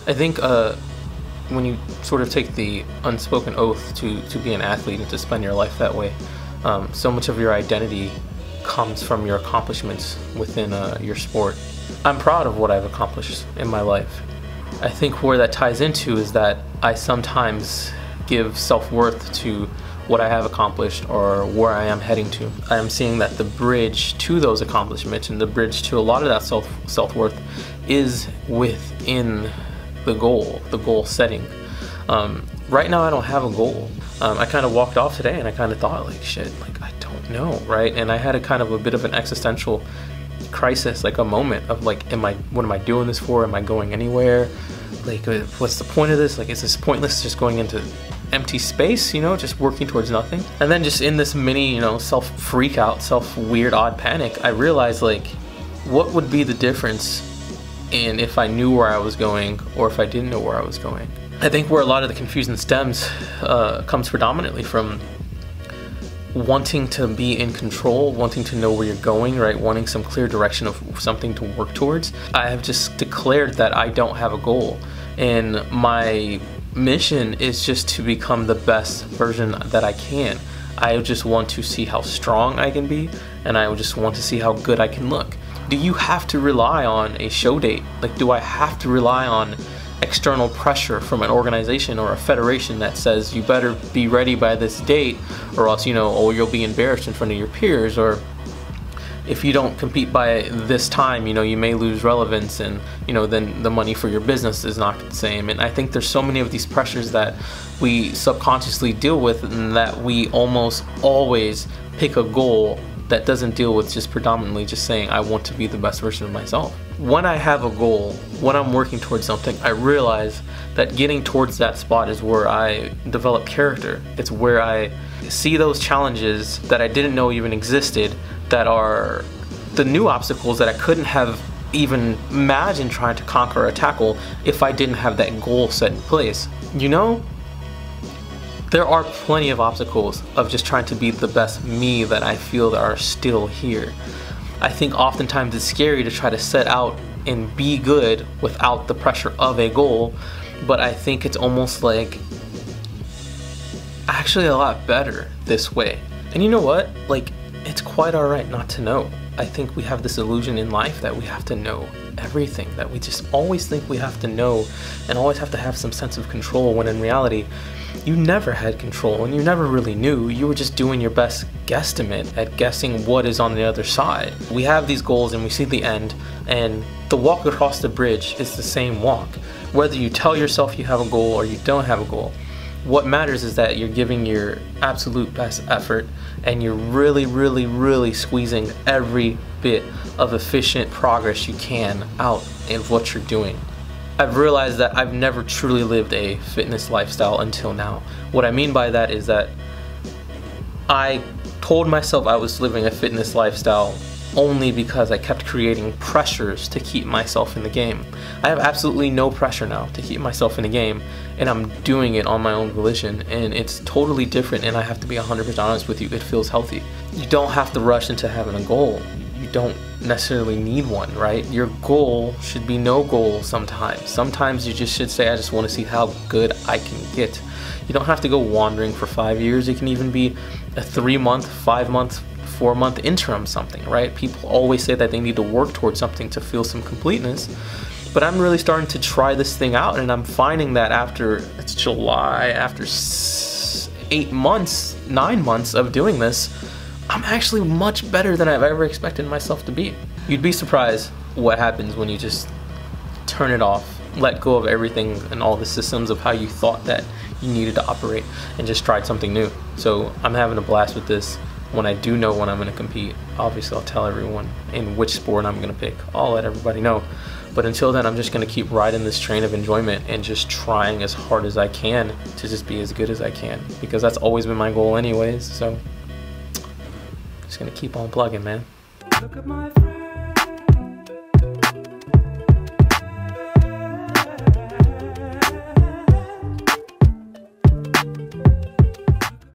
I think when you sort of take the unspoken oath to be an athlete and to spend your life that way, so much of your identity comes from your accomplishments within your sport. I'm proud of what I've accomplished in my life. I think where that ties into is that I sometimes give self-worth to what I have accomplished or where I am heading to. I am seeing that the bridge to those accomplishments and the bridge to a lot of that self-worth is within the goal setting. Right now I don't have a goal. I kind of walked off today and I kind of thought, like, shit, like, I don't know, right? And I had a kind of a bit of an existential crisis, like a moment of like, what am I doing this for? Am I going anywhere? Like, what's the point of this? Like, is this pointless, just going into empty space, you know, just working towards nothing? And then just in this mini, you know, self-freak out, self-weird odd panic, I realized, like, what would be the difference in if I knew where I was going or if I didn't know where I was going? I think where a lot of the confusion stems comes predominantly from wanting to be in control, wanting to know where you're going, right? Wanting some clear direction of something to work towards. I have just declared that I don't have a goal, and my mission is just to become the best version that I can. I just want to see how strong I can be, and I just want to see how good I can look. Do you have to rely on a show date? Like, do I have to rely on external pressure from an organization or a federation that says you better be ready by this date, or else, you know, or you'll be embarrassed in front of your peers, or if you don't compete by this time, you know, you may lose relevance, and, you know, then the money for your business is not the same. And I think there's so many of these pressures that we subconsciously deal with, and that we almost always pick a goal that doesn't deal with just predominantly just saying, I want to be the best version of myself. When I have a goal, when I'm working towards something, I realize that getting towards that spot is where I develop character. It's where I see those challenges that I didn't know even existed, that are the new obstacles that I couldn't have even imagined trying to conquer or tackle if I didn't have that goal set in place. You know, there are plenty of obstacles of just trying to be the best me that I feel that are still here. I think oftentimes it's scary to try to set out and be good without the pressure of a goal, but I think it's almost like actually a lot better this way. And you know what? Like, it's quite alright not to know. I think we have this illusion in life that we have to know everything, that we just always think we have to know and always have to have some sense of control, when in reality you never had control and you never really knew. You were just doing your best guesstimate at guessing what is on the other side. We have these goals and we see the end, and the walk across the bridge is the same walk. Whether you tell yourself you have a goal or you don't have a goal, what matters is that you're giving your absolute best effort and you're really squeezing every bit of efficient progress you can out of what you're doing. I've realized that I've never truly lived a fitness lifestyle until now. What I mean by that is that I told myself I was living a fitness lifestyle only because I kept creating pressures to keep myself in the game. I have absolutely no pressure now to keep myself in the game, and I'm doing it on my own volition, and it's totally different, and I have to be 100% honest with you, it feels healthy. You don't have to rush into having a goal. You don't necessarily need one, right? Your goal should be no goal sometimes. Sometimes you just should say, I just want to see how good I can get. You don't have to go wandering for 5 years. It can even be a 3-month, 5-month, 4-month interim something, right? People always say that they need to work towards something to feel some completeness, but I'm really starting to try this thing out, and I'm finding that after, it's July, after 8 months, 9 months of doing this, I'm actually much better than I've ever expected myself to be. You'd be surprised what happens when you just turn it off, let go of everything and all the systems of how you thought that you needed to operate, and just tried something new. So I'm having a blast with this. When I do know when I'm going to compete, obviously I'll tell everyone in which sport I'm going to pick. I'll let everybody know. But until then, I'm just going to keep riding this train of enjoyment and just trying as hard as I can to just be as good as I can, because that's always been my goal anyways. So just going to keep on plugging, man. Look at my